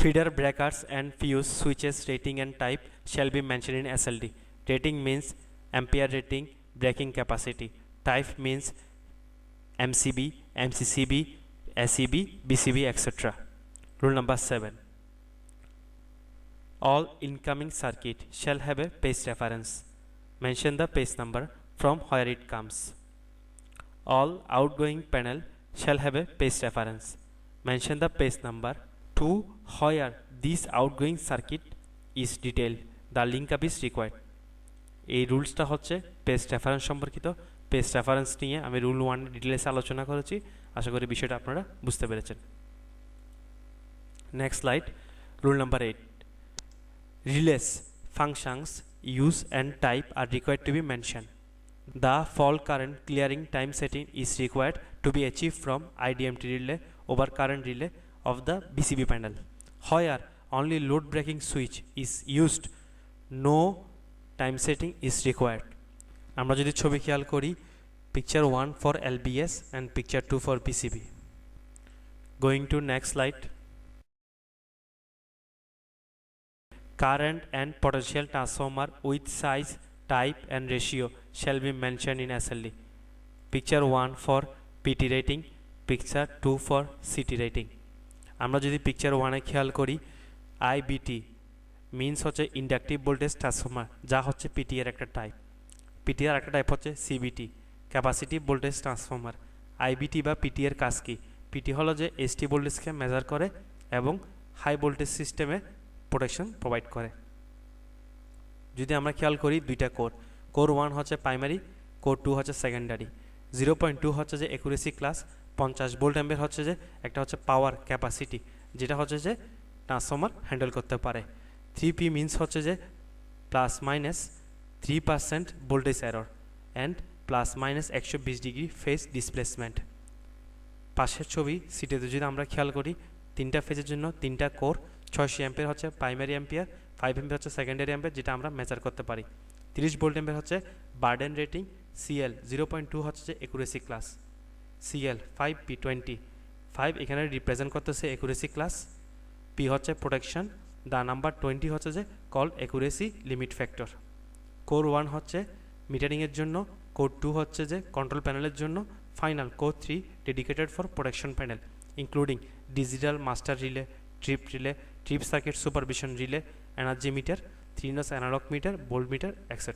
Feeder breakers and fuse switches rating and type shall be mentioned in SLD. Rating means ampere rating, breaking capacity. Type means MCB, MCCB, SEB, BCB, etc. Rule number 7. All incoming circuit shall have a page reference. Mention the page number from where it comes. All outgoing panel shall have a page reference. Mention the page number to where this outgoing circuit is detailed. The link up is required. এই রুলসটা হচ্ছে page reference সম্পর্কিত। Page reference নিয়ে আমি rule 1 ডিটেইলসে আলোচনা করেছি। আশা করি বিষয়টা আপনারা বুঝতে পেরেছেন। Next slide, rule number 8. Relays, functions, use and type are required to be mentioned. The fault current clearing time setting is required to be achieved from IDMT relay over current relay of the BCB panel. Where only load breaking switch is used, no time setting is required. আমরা যদি ছবি খেয়াল করি, picture 1 for LBS and picture 2 for BCB. Going to next slide. Current and potential transformer with size, type and ratio shall be mentioned in SLD. Picture 1 for PT rating, picture 2 for CT rating. আমরা যদি picture 1 এ খেয়াল করি, IBT means হচ্ছে inductive voltage transformer, যা হচ্ছে PT এর একটা type. PT এর একটা টাইপ হচ্ছে CBT, capacitive voltage transformer. IBT বা PT এর কাজ কি? PT হলো যে ST ভোল্টেজকে মেজার করে এবং হাই ভোল্টেজ সিস্টেমে প্রোটেকশন প্রোভাইড করে। যদি আমরা খেয়াল করি দুইটা কোর 1 হচ্ছে প্রাইমারি, কোর 2 হচ্ছে সেকেন্ডারি। 0.2 হচ্ছে যে অ্যাকুরেসি ক্লাস, 50 ভোল্ট অ্যাম্পিয়ার হচ্ছে যে একটা হচ্ছে পাওয়ার ক্যাপাসিটি, যেটা হচ্ছে যে ট্রান্সফর্মার হ্যান্ডেল করতে পারে। 3P মিনস হচ্ছে যে plus minus 3% voltage error and plus minus 120 degree phase displacement. পাশের ছবি সিটিতে যদি আমরা খেয়াল করি, তিনটা ফেজের জন্য তিনটা কোর, 600 অ্যাম্পিয়ার হচ্ছে প্রাইমারি অ্যাম্পিয়ার, 5 অ্যাম্পিয়ার হচ্ছে সেকেন্ডারি অ্যাম্পিয়ার, যেটা আমরা মেজার করতে পারি। 30 ভোল্ট অ্যাম্পিয়ার হচ্ছে বার্ডেন রেটিং, CL 0.2 হচ্ছে যে অ্যাকুরেসি ক্লাস, CL 5P20, 5 এখানে রিপ্রেজেন্ট করতেছে অ্যাকুরেসি ক্লাস, P হচ্ছে প্রোটেকশন, দা নাম্বার 20 হচ্ছে যে called accuracy limit factor. Core 1 হচ্ছে মিটারিংয়ের জন্য, কোর 2 হচ্ছে যে কন্ট্রোল প্যানেলের জন্য, final core 3 dedicated for protection panel including digital master relay, trip circuit supervision relay, energy meter, 3 notch analog meter, volt meter, etc.